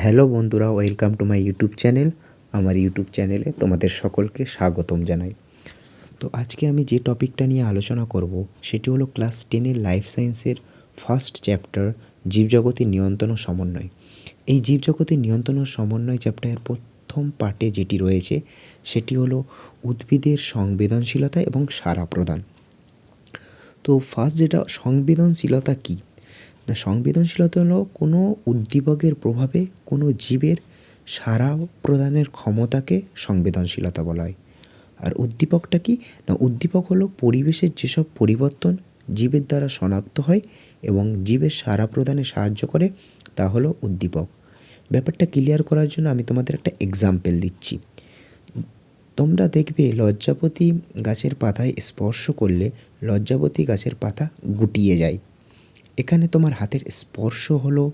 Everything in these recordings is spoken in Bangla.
হ্যালো বন্ধুরা, welcome to my YouTube channel. আমার ইউটিউব চ্যানেলে তোমাদের সকলকে স্বাগতম জানাই। তো আজকে আমি যে টপিকটা নিয়ে আলোচনা করব সেটি হলো ক্লাস 10-এর লাইফ সায়েন্সের ফার্স্ট চ্যাপ্টার, জীবজগতের নিয়ন্ত্রণ ও সমন্বয়। এই জীবজগতের নিয়ন্ত্রণ ও সমন্বয় চ্যাপ্টারের প্রথম পার্টে যেটি রয়েছে সেটি হলো উদ্ভিদের সংবেদনশীলতা এবং সাড়া প্রদান। তো ফার্স্ট যেটা সংবেদনশীলতা কী না, সংবেদনশীলতা হলো কোনো উদ্দীপকের প্রভাবে কোনো জীবের সাড়া প্রদানের ক্ষমতাকে সংবেদনশীলতা বলা হয়। আর উদ্দীপকটা কি না, উদ্দীপক হলো পরিবেশের যেসব পরিবর্তন জীবের দ্বারা শনাক্ত হয় এবং জীবের সাড়া প্রদানে সাহায্য করে তা হলো উদ্দীপক। ব্যাপারটা ক্লিয়ার করার জন্য আমি তোমাদের একটা এক্সাম্পল দিচ্ছি। তোমরা দেখবে লজ্জাপতি গাছের পাতায় স্পর্শ করলে লজ্জাপতি গাছের পাতা গুটিয়ে যায়। এখানে তোমার হাতের স্পর্শ হলো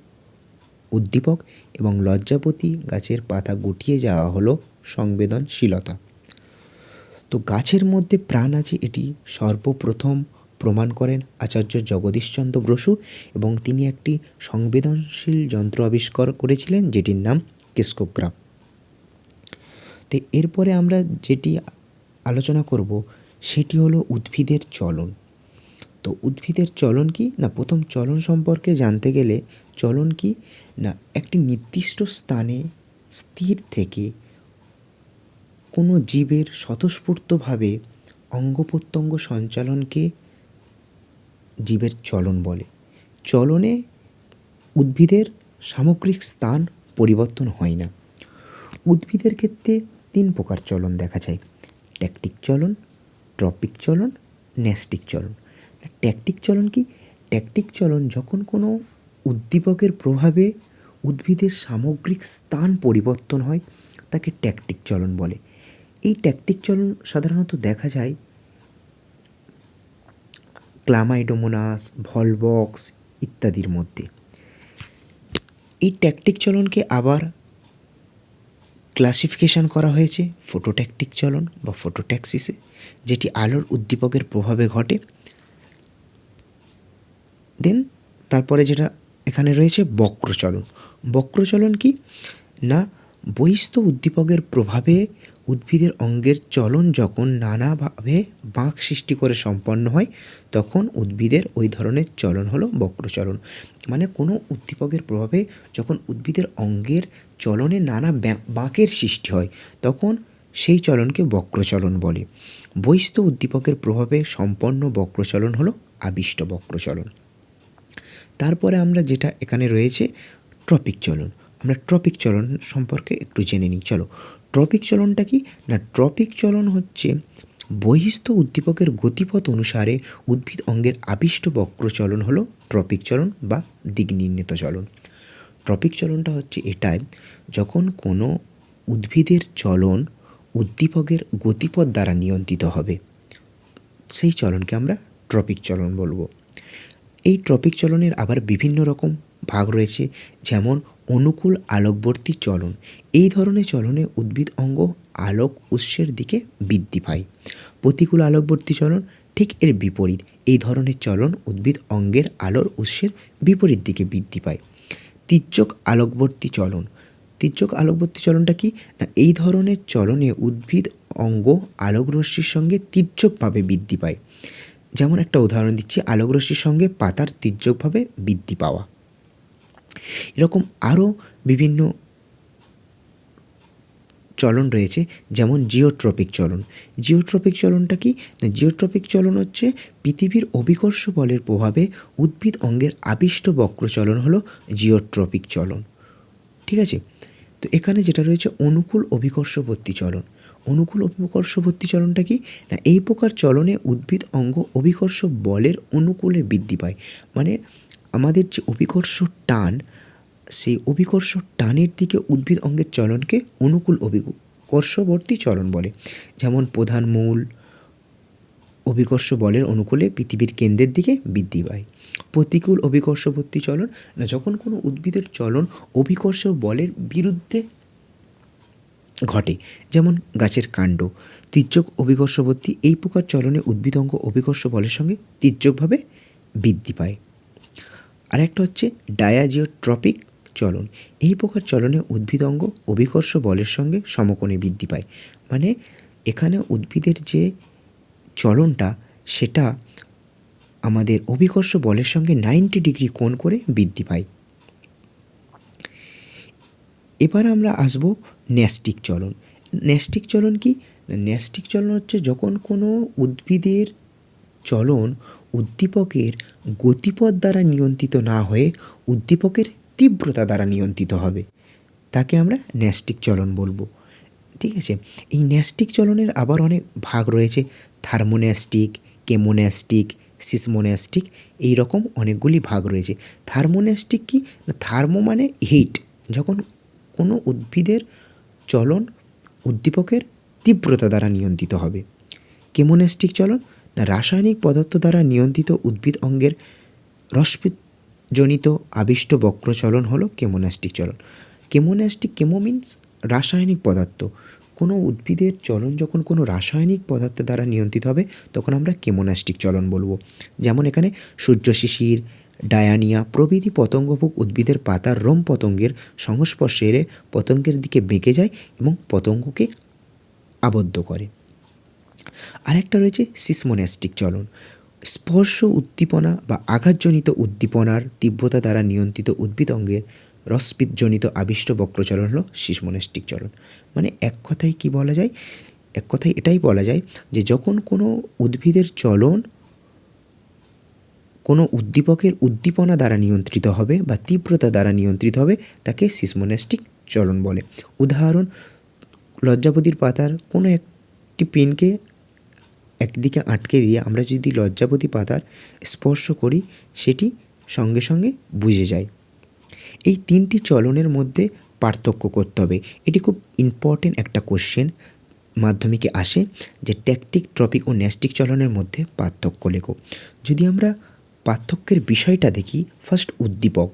উদ্দীপক এবং লজ্জাপতি গাছের পাতা গুটিয়ে যাওয়া হলো সংবেদনশীলতা। তো গাছের মধ্যে প্রাণ আছে এটি সর্বপ্রথম প্রমাণ করেন আচার্য জগদীশচন্দ্র বসু এবং তিনি একটি সংবেদনশীল যন্ত্র আবিষ্কার করেছিলেন যেটির নাম কিসকোগ্রাফ। তো এরপরে আমরা যেটি আলোচনা করব সেটি হলো উদ্ভিদের চলন। তো উদ্ভিদের চলন কি না, প্রথম চলন সম্পর্কে জানতে গেলে চলন কি না, একটি নির্দিষ্ট স্থানে স্থির থেকে কোনো জীবের স্বতঃস্ফূর্তভাবে অঙ্গ প্রত্যঙ্গ সঞ্চালনকে জীবের চলন বলে। চলনে উদ্ভিদের সামগ্রিক স্থান পরিবর্তন হয় না। উদ্ভিদের ক্ষেত্রে 3 প্রকার চলন দেখা যায়: ট্যাকটিক চলন, ট্রপিক চলন, ন্যাস্টিক চলন। ট্যাকটিক চলন কি? ট্যাকটিক চলন যখন কোনো উদ্দীপকের প্রভাবে উদ্ভিদের সামগ্রিক স্থান পরিবর্তন হয় তাকে ট্যাকটিক চলন বলে। এই ট্যাকটিক চলন সাধারণত দেখা যায় ক্লামাইডোমোনাস, ভলভক্স ইত্যাদির মধ্যে। এই ট্যাকটিক চলনকে আবার ক্লাসিফিকেশন করা হয়েছে ফটোট্যাকটিক চলন বা ফটোট্যাক্সিসে, যেটি আলোর উদ্দীপকের প্রভাবে ঘটে। দেন তারপরে যেটা এখানে রয়েছে বক্রচলন। বক্রচলন কি না, বহিস্থ উদ্দীপকের প্রভাবে উদ্ভিদের অঙ্গের চলন যখন নানাভাবে বাঁক সৃষ্টি করে সম্পন্ন হয় তখন উদ্ভিদের ওই ধরনের চলন হলো বক্রচলন। মানে কোনো উদ্দীপকের প্রভাবে যখন উদ্ভিদের অঙ্গের চলনে নানা বাঁকের সৃষ্টি হয় তখন সেই চলনকে বক্রচলন বলে। বহিস্থ উদ্দীপকের প্রভাবে সম্পন্ন বক্রচলন হলো আবিষ্ট বক্রচলন। তারপরে আমরা যেটা এখানে রয়েছে ট্রপিক চলন। আমরা ট্রপিক চলন সম্পর্কে একটু জেনে নিই। চলো, ট্রপিক চলনটা কি না, ট্রপিক চলন হচ্ছে বহিস্থ উদ্দীপকের গতিপথ অনুসারে উদ্ভিদ অঙ্গের আবিষ্ট বক্রচলন হলো ট্রপিক চলন বা দিক নির্ণীত চলন। ট্রপিক চলনটা হচ্ছে এটাই, যখন কোনো উদ্ভিদের চলন উদ্দীপকের গতিপথ দ্বারা নিয়ন্ত্রিত হবে সেই চলনকে আমরা ট্রপিক চলন বলবো। এই ট্রপিক চলনের আবার বিভিন্ন রকম ভাগ রয়েছে, যেমন অনুকূল আলোকবর্তী চলন। এই ধরনের চলনে উদ্ভিদ অঙ্গ আলোক উৎসের দিকে বৃদ্ধি পায়। প্রতিকূল আলোকবর্তী চলন ঠিক এর বিপরীত, এই ধরনের চলন উদ্ভিদ অঙ্গের আলোর উৎসের বিপরীত দিকে বৃদ্ধি পায়। তির্যক আলোকবর্তী চলন। তির্যক আলোকবর্তী চলনটা কি না, এই ধরনের চলনে উদ্ভিদ অঙ্গ আলোকরশ্মির সঙ্গে তির্যকভাবে বৃদ্ধি পায়। যেমন একটা উদাহরণ দিচ্ছি, আলোকরশ্মির সঙ্গে পাতার তির্যকভাবে বৃদ্ধি পাওয়া। এরকম আরও বিভিন্ন চলন রয়েছে, যেমন জিওট্রপিক চলন। জিওট্রপিক চলনটা কি না, জিওট্রপিক চলন হচ্ছে পৃথিবীর অভিকর্ষ বলের প্রভাবে উদ্ভিদ অঙ্গের আবিষ্ট বক্রচলন হলো জিওট্রপিক চলন। ঠিক আছে, তো এখানে যেটা রয়েছে অনুকূল অভিকর্ষবর্তী চলন। অনুকূল অভিকর্ষবর্তী চলনটা কি না, এই প্রকার চলনে উদ্ভিদ অঙ্গ অভিকর্ষ বলের অনুকূলে বৃদ্ধি পায়। মানে আমাদের যে অভিকর্ষ টান, সেই অভিকর্ষ টানের দিকে উদ্ভিদ অঙ্গের চলনকে অনুকূল অভিকর্ষবর্তী চলন বলে। যেমন প্রধান মূল অভিকর্ষ বলের অনুকূলে পৃথিবীর কেন্দ্রের দিকে বৃদ্ধি পায়। প্রতিকূল অভিকর্ষবর্তী চলন না, যখন কোনো উদ্ভিদের চলন অভিকর্ষ বলের বিরুদ্ধে ঘটে, যেমন গাছের কাণ্ড। তির্যক অভিকর্ষবর্তী, এই প্রকার চলনে উদ্ভিদ অঙ্গ অভিকর্ষ বলের সঙ্গে তির্যকভাবে বৃদ্ধি পায়। আর একটা হচ্ছে ডায়াজিওট্রপিক চলন। এই প্রকার চলনে উদ্ভিদ অঙ্গ অভিকর্ষ বলের সঙ্গে সমকোণে বৃদ্ধি পায়। মানে এখানে উদ্ভিদের যে চলনটা সেটা আমাদের অভিকর্ষ বলের সঙ্গে 90 ডিগ্রি কোণ করে বৃদ্ধি পায়। এবার আমরা আসব ন্যষ্টিক চলন। ন্যষ্টিক চলন কি? ন্যষ্টিক চলন হচ্ছে যখন কোনো উদ্ভিদের চলন উদ্দীপকের গতিপথ দ্বারা নিয়ন্ত্রিত না হয়ে উদ্দীপকের তীব্রতা দ্বারা নিয়ন্ত্রিত হবে, তাকে আমরা ন্যষ্টিক চলন বলবো। ঠিক আছে, এই ন্যষ্টিক চলনের আবার অনেক ভাগ রয়েছে, থার্মোন্যষ্টিক, কেমোন্যষ্টিক, সিসমোন্যষ্টিক, এই রকম অনেকগুলি ভাগ রয়েছে। থার্মোন্যষ্টিক কি না, থার্মো মানে হিট, যখন কোনো উদ্ভিদের চলন উদ্দীপকের তীব্রতা দ্বারা নিয়ন্ত্রিত হবে। কেমোন্যষ্টিক চলন না, রাসায়নিক পদার্থ দ্বারা নিয়ন্ত্রিত উদ্ভিদ অঙ্গের রসজনিত আবিষ্ট বক্র চলন হলো কেমোন্যষ্টিক চলন। কেমোন্যষ্টিক, কেমো মিন্স রাসায়নিক পদার্থ। কোনো উদ্ভিদের চলন যখন কোনো রাসায়নিক পদার্থ দ্বারা নিয়ন্ত্রিত হবে তখন আমরা কেমোন্যষ্টিক চলন বলবো। যেমন এখানে সূর্য শিশির, ডায়ানিয়া প্রভৃতি পতঙ্গভোগ উদ্ভিদের পাতার রোম পতঙ্গের সংস্পর্শে এলে পতঙ্গের দিকে বেঁকে যায় এবং পতঙ্গকে আবদ্ধ করে। আরেকটা রয়েছে সিসমোন্যষ্টিক চলন। স্পর্শ উদ্দীপনা বা আঘাতজনিত উদ্দীপনার তীব্রতা দ্বারা নিয়ন্ত্রিত উদ্ভিদ অঙ্গের রসপিতজনিত আবিষ্ট বক্রচলন হলো সিসমোন্যষ্টিক চলন। মানে এক কথায় কি বলা যায়? এক কথায় এটাই বলা যায় যে যখন কোনো উদ্ভিদের চলন কোনো উদ্দীপকের উদ্দীপনা দ্বারা নিয়ন্ত্রিত হবে বা তীব্রতা দ্বারা নিয়ন্ত্রিত হবে তাকে সিসমোন্যষ্টিক চলন বলে। উদাহরণ, লজ্জাপতির পাতার কোনো একটি পিনকে একদিকে আটকে দিয়ে আমরা যদি লজ্জাপতি পাতার স্পর্শ করি সেটি সঙ্গে সঙ্গে বুঝে যায়। এই তিনটি চলনের মধ্যে পার্থক্য করতে হবে। এটি খুব ইম্পর্টেন্ট একটা কোশ্চেন, মাধ্যমিকে আসে যে ট্যাকটিক, ট্রপিক ও ন্যষ্টিক চলনের মধ্যে পার্থক্য লেখো। যদি আমরা পার্থক্যের বিষয়টা দেখি, ফার্স্ট উদ্দীপক।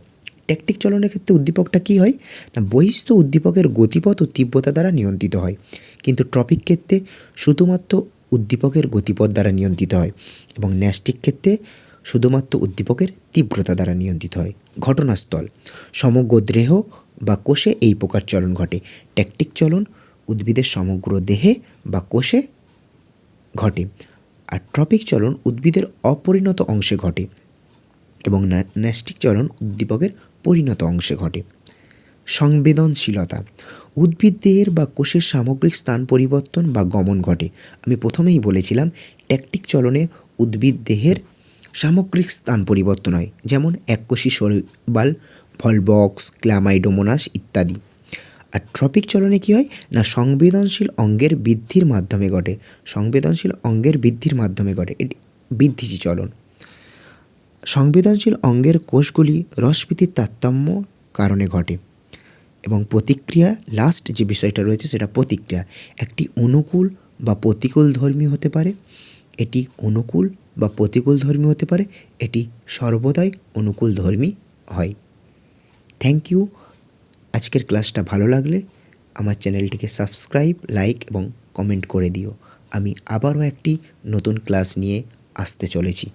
ট্যাকটিক চলনের ক্ষেত্রে উদ্দীপকটা কী হয় না, বহিস্থ উদ্দীপকের গতিপথ ও তীব্রতা দ্বারা নিয়ন্ত্রিত হয়, কিন্তু ট্রপিক ক্ষেত্রে শুধুমাত্র উদ্দীপকের গতিপথ দ্বারা নিয়ন্ত্রিত হয় এবং ন্যষ্টিক ক্ষেত্রে শুধুমাত্র উদ্দীপকের তীব্রতা দ্বারা নিয়ন্ত্রিত হয়। ঘটনাস্থল, সমগ্র দেহ বা কোষে এই প্রকার চলন ঘটে। ট্যাকটিক চলন উদ্ভিদের সমগ্র দেহে বা কোষে ঘটে, আর ট্রপিক চলন উদ্ভিদের অপরিণত অংশে ঘটে এবং ন্যষ্টিক চলন উদ্দীপকের পরিণত অংশে ঘটে। সংবেদনশীলতা, উদ্ভিদ দেহের বা কোষের সামগ্রিক স্থান পরিবর্তন বা গমন ঘটে। আমি প্রথমেই বলেছিলাম ট্যাকটিক চলনে উদ্ভিদ দেহের সামগ্রিক স্থান পরিবর্তন হয়, যেমন এককোষী শৈবাল, ভলবক্স, ক্ল্যামাইডোমোনাস ইত্যাদি। আর ট্রপিক চলনে কী হয় না, সংবেদনশীল অঙ্গের বৃদ্ধির মাধ্যমে ঘটে। সংবেদনশীল অঙ্গের বৃদ্ধির মাধ্যমে ঘটে, এটি বৃদ্ধিজী চলন। সংবেদনশীল অঙ্গের কোষগুলি রসপীতির তারতম্য কারণে ঘটে। এবং প্রতিক্রিয়া, লাস্ট যে বিষয়টা রয়েছে সেটা প্রতিক্রিয়া। একটি অনুকূল বা প্রতিকূল ধর্মী হতে পারে, এটি অনুকূল বা প্রতিকূল ধর্মী হতে পারে, এটি সর্বদাই অনুকূল ধর্মী হয়। Thank you. আজকের ক্লাসটা ভালো লাগলে আমার চ্যানেলটিকে সাবস্ক্রাইব, লাইক এবং কমেন্ট করে দিও। আমি আবারও একটি নতুন ক্লাস নিয়ে আসতে চলেছি।